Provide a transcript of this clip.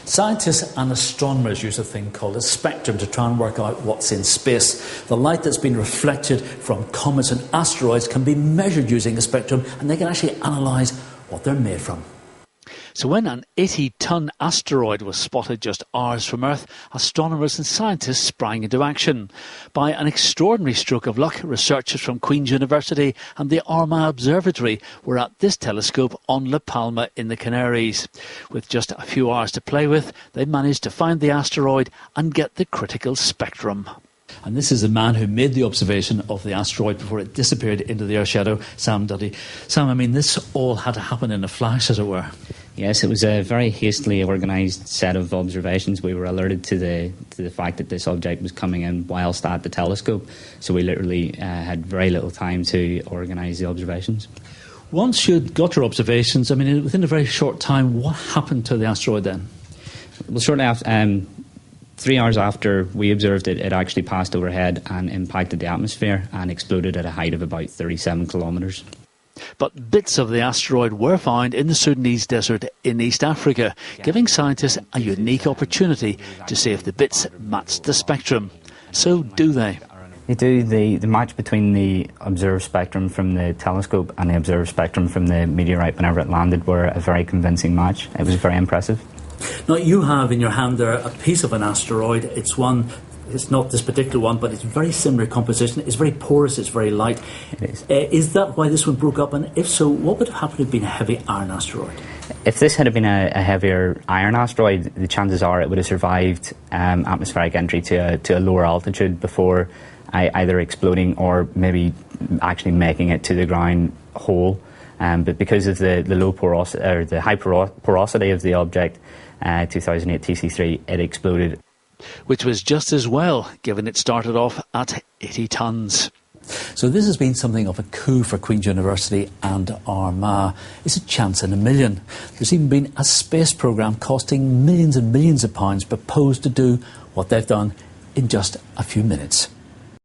Scientists and astronomers use a thing called a spectrum to try and work out what's in space. The light that's been reflected from comets and asteroids can be measured using a spectrum, and they can actually analyse what they're made from. So when an 80-ton asteroid was spotted just hours from Earth, astronomers and scientists sprang into action. By an extraordinary stroke of luck, researchers from Queen's University and the Armagh Observatory were at this telescope on La Palma in the Canaries. With just a few hours to play with, they managed to find the asteroid and get the critical spectrum. And this is the man who made the observation of the asteroid before it disappeared into the Earth shadow, Sam Duddy. Sam, I mean, this all had to happen in a flash, as it were. Yes, it was a very hastily organised set of observations. We were alerted to the fact that this object was coming in whilst at the telescope, so we literally had very little time to organise the observations. Once you'd got your observations, I mean, within a very short time, what happened to the asteroid then? Well, shortly after, 3 hours after we observed it, it actually passed overhead and impacted the atmosphere and exploded at a height of about 37 kilometres. But bits of the asteroid were found in the Sudanese desert in East Africa, giving scientists a unique opportunity to see if the bits matched the spectrum. So do they? They do. The match between the observed spectrum from the telescope and the observed spectrum from the meteorite whenever it landed were a very convincing match. It was very impressive. Now, you have in your hand there a piece of an asteroid. It's not this particular one, but it's very similar composition. It's very porous, it's very light. It is. Is that why this one broke up? And if so, what would have happened if it had been a heavy iron asteroid? If this had been a heavier iron asteroid, the chances are it would have survived atmospheric entry to a lower altitude before either exploding or maybe actually making it to the ground whole. But because of the low porosity, or the high porosity of the object, 2008 TC3, it exploded. Which was just as well, given it started off at 80 tonnes. So this has been something of a coup for Queen's University and Armagh. It's a chance in a million. There's even been a space programme costing millions and millions of pounds proposed to do what they've done in just a few minutes.